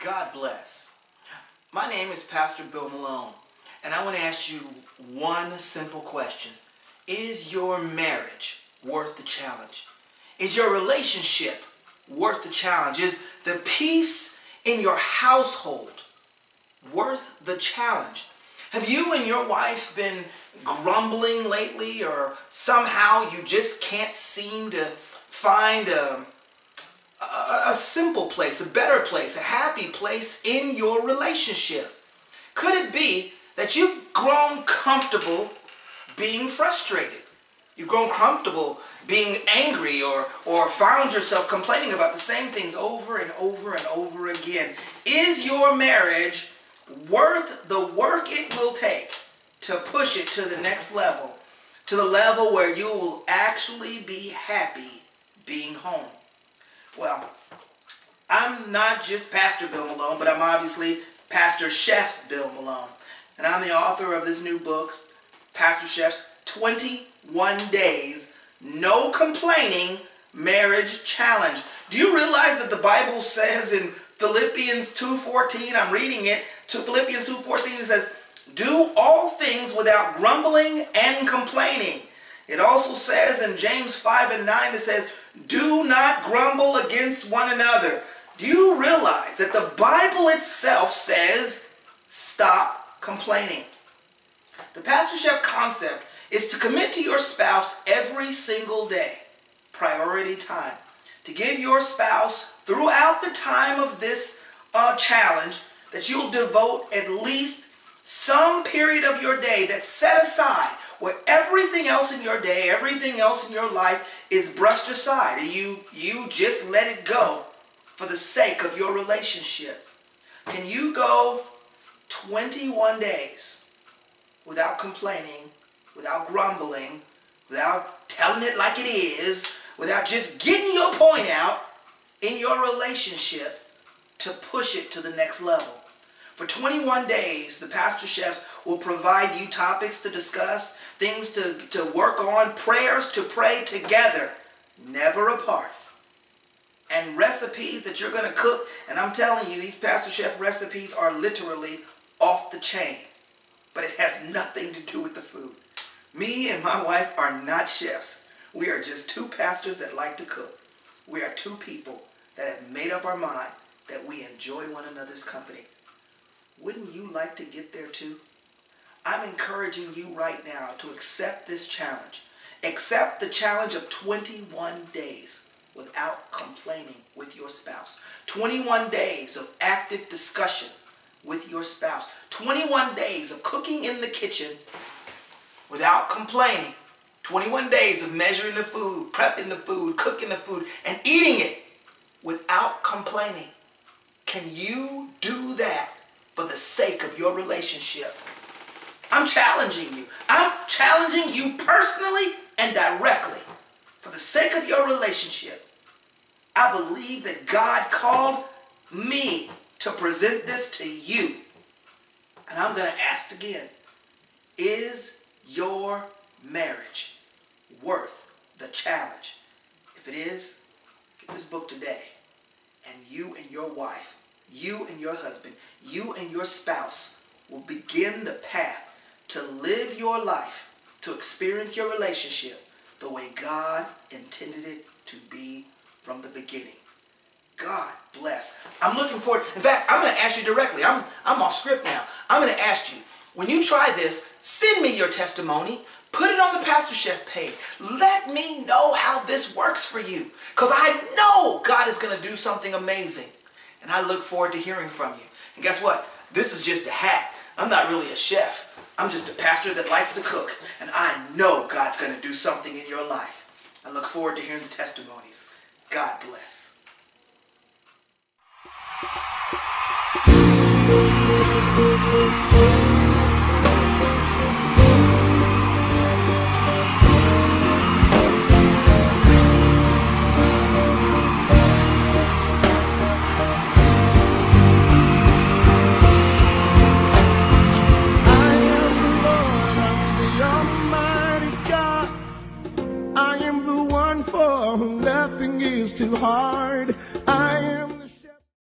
God bless. My name is Pastor Bill Malone, and I want to ask you one simple question. Is your marriage worth the challenge? Is your relationship worth the challenge? Is the peace in your household worth the challenge? Have you and your wife been grumbling lately, or somehow you just can't seem to find a simple place, a better place, a happy place in your relationship? Could it be that you've grown comfortable being frustrated? You've grown comfortable being angry, or found yourself complaining about the same things over and over and over again. Is your marriage worth the work it will take to push it to the next level, to the level where you will actually be happy being home? Well, I'm not just Pastor Bill Malone, but I'm obviously Pastor Chef Bill Malone. And I'm the author of this new book, Pastor Chef's 21 Days No Complaining Marriage Challenge. Do you realize that the Bible says in Philippians 2:14, I'm reading it, to Philippians 2:14, it says, do all things without grumbling and complaining. It also says in James 5:9, it says, do not grumble against one another. Do you realize that the Bible itself says, stop complaining? The Pastor Chef concept is to commit to your spouse every single day, priority time, to give your spouse throughout the time of this challenge that you'll devote at least some period of your day that's set aside, where everything else in your day, everything else in your life is brushed aside. You just let it go for the sake of your relationship. Can you go 21 days without complaining, without grumbling, without telling it like it is, without just getting your point out in your relationship to push it to the next level? For 21 days, the Pastor Chefs will provide you topics to discuss, things to work on, prayers to pray together, never apart, and recipes that you're going to cook. And I'm telling you, these Pastor Chef recipes are literally off the chain, but it has nothing to do with the food. Me and my wife are not chefs. We are just two pastors that like to cook. We are two people that have made up our mind that we enjoy one another's company. Wouldn't you like to get there too? I'm encouraging you right now to accept this challenge. Accept the challenge of 21 days without complaining with your spouse. 21 days of active discussion with your spouse. 21 days of cooking in the kitchen without complaining. 21 days of measuring the food, prepping the food, cooking the food, and eating it without complaining. Can you do that for the sake of your relationship? I'm challenging you. I'm challenging you personally and directly. For the sake of your relationship, I believe that God called me to present this to you. And I'm going to ask again, is your marriage worth the challenge? If it is, get this book today, and you and your wife, you and your husband, you and your spouse will begin the path to live your life, to experience your relationship the way God intended it to be from the beginning. God bless. I'm looking forward. In fact, I'm going to ask you directly. I'm off script now. I'm going to ask you, when you try this, send me your testimony. Put it on the Pastor Chef page. Let me know how this works for you, because I know God is going to do something amazing. And I look forward to hearing from you. And guess what? This is just a hat. I'm not really a chef. I'm just a pastor that likes to cook. And I know God's going to do something in your life. I look forward to hearing the testimonies. God bless.